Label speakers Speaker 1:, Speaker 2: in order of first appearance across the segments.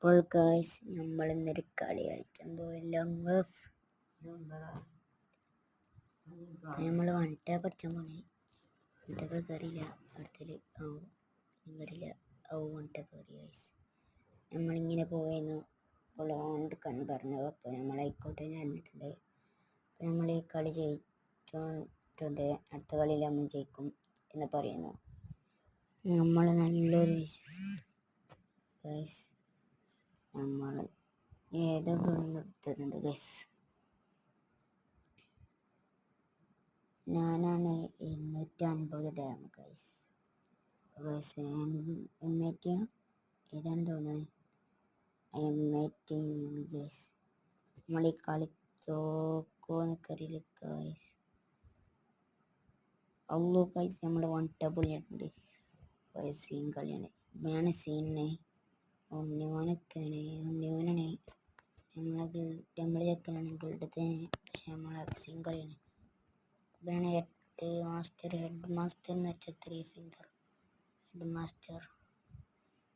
Speaker 1: അപ്പോൾ ഗായ്സ് നമ്മൾ ഇന്നൊരു കളി കളിക്കാൻ പോയല്ലോ. നമ്മൾ വൺടാ പഠിച്ചാൻ പോണേ. വൺടൊക്കെ കയറിയില്ല. അടുത്തത് കയറിയില്ല. വൺട കയറി ഗായ്സ്. നമ്മളിങ്ങനെ പോയെന്നു അപ്പോൾ ഓൺ പറഞ്ഞു. അപ്പോൾ നമ്മളായിക്കോട്ടെ ഞാനിട്ടുണ്ട്. അപ്പോൾ നമ്മൾ ഈ കളി ജയിച്ചിട്ടുണ്ട്. അടുത്ത കളിയിൽ നമ്മൾ ജയിക്കും എന്ന് പറയുന്നു. നമ്മൾ നല്ലൊരു ഗൈസ് നമ്മൾ ഏതൊക്കെ എടുത്തിട്ടുണ്ട് ഗൈസ്. ഞാനാണ് 250 ഡാം ഗൈസ്. M80 ഏതാണ് തോന്നുന്നത്. M80 guys. നമ്മൾ ഈ കളി തോക്കോന്നൊക്കറിയില്ല ഗൈസ്. അല്ലോ ഗൈസ് നമ്മൾ വൺടാ പൊളിയായിട്ടുണ്ട്. സീൻ കളിയാണ്. ഇവനാണ് സീനെ ഉണ്ണിമോനാണ്. നമ്മൾ ചെക്കനാണ് ഗിൽഡത്തേന്. പക്ഷെ നമ്മളെ സീൻ കളിയാണ്. ഇവനാണ് ഹെഡ് മാസ്റ്റർ എന്ന് വെച്ചാൽ 3 ഫിംഗർ ഹെഡ് മാസ്റ്റർ.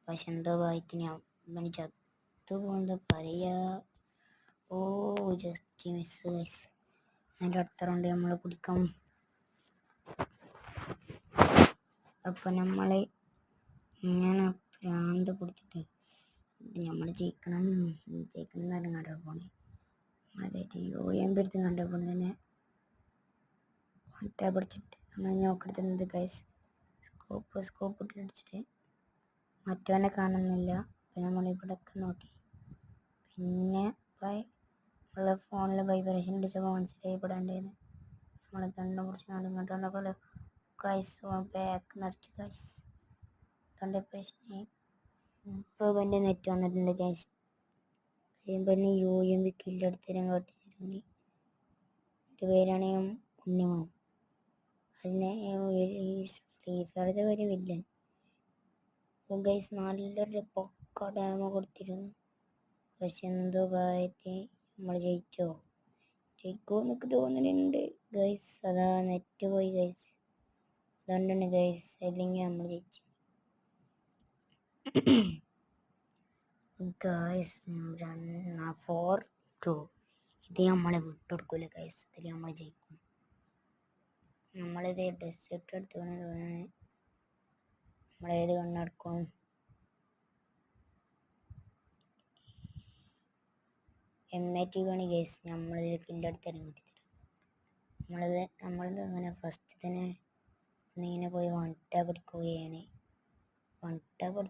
Speaker 1: പക്ഷെ എന്തോ ഭാഗ്യത്തിന് ഇവന് ചത്തു പോകുന്നത് പറയാ. Just miss guys. അതിൻ്റെ അടുത്ത റൗണ്ട് നമ്മൾ പിടിക്കാം. അപ്പം നമ്മൾ ഇങ്ങനെ ഭ്രാന്ത് പിടിച്ചിട്ട് നമ്മൾ ജയിക്കണം എന്ന് പറഞ്ഞാൽ പോണേ. അതായിട്ട് യോയെടുത്ത് കണ്ടപ്പോൾ തന്നെ വൺടാ പിടിച്ചിട്ട് അങ്ങനെ നോക്കെടുത്തിട്ടുണ്ട് ഗൈസ്. സ്കോപ്പ് ഇട്ടടിച്ചിട്ട് മറ്റവനെ കാണുന്നില്ല. പിന്നെ നമ്മളിവിടെയൊക്കെ നോക്കി. പിന്നെ ഉള്ള ഫോണിൽ വൈബ്രേഷൻ അടിച്ചപ്പോൾ മനസ്സിലായി ഇവിടെ ഉണ്ടായിരുന്നു. നമ്മൾ കണ്ണു കുറിച്ച് ഇങ്ങോട്ട് വന്നപ്പോൾ ഗൈസ് ബാക്ക് നിറച്ച് ഗൈസ്. തൊണ്ട പ്രശ്നം. ഇപ്പോൾ എൻ്റെ നെറ്റ് വന്നിട്ടുണ്ട് ഗൈസ്. പിന്നെ UMP കില്ലെടുത്തരം കാട്ടിച്ചിട്ടുണ്ട്. എൻ്റെ പേരാണെങ്കിൽ ഉണ്ണിമോൻ. അതിനെ ഈ ഫ്രീ ഫയറിൻ്റെ പേര് വില്ലൻ. ഗൈസ് നല്ലൊരു പൊക്ക ഡാമ കൊടുത്തിരുന്നു. പക്ഷെ എന്തോ ഭാഗ്യത്തിന് നമ്മൾ ജയിക്കുമെന്നൊക്കെ തോന്നുന്നുണ്ട് ഗൈസ്. അതാ നെറ്റ് പോയി ഗൈസ്. അതുകൊണ്ടാണ് ഗൈസ്. അല്ലെങ്കിൽ നമ്മൾ ജയിച്ചു ഗൈസ്. 4-2 ഇത് നമ്മളെ വിട്ടുകൊടുക്കൂല ഗൈസ്. ഇതിൽ നമ്മൾ ജയിക്കും. നമ്മളിത് ഡെസേർട്ട് എടുത്തുകൊണ്ട് തോന്നുന്നത്. നമ്മളേത് കണ്ണെടുക്കും. M80 പണി ഗൈസ്. നമ്മളിത് കില്ലെടുത്ത് ഇറങ്ങിയിട്ട് നമ്മളത് അങ്ങനെ ഫസ്റ്റ് തന്നെ ഇങ്ങനെ പോയി വൺടാ പിടിക്കുകയാണ്. വൺടാ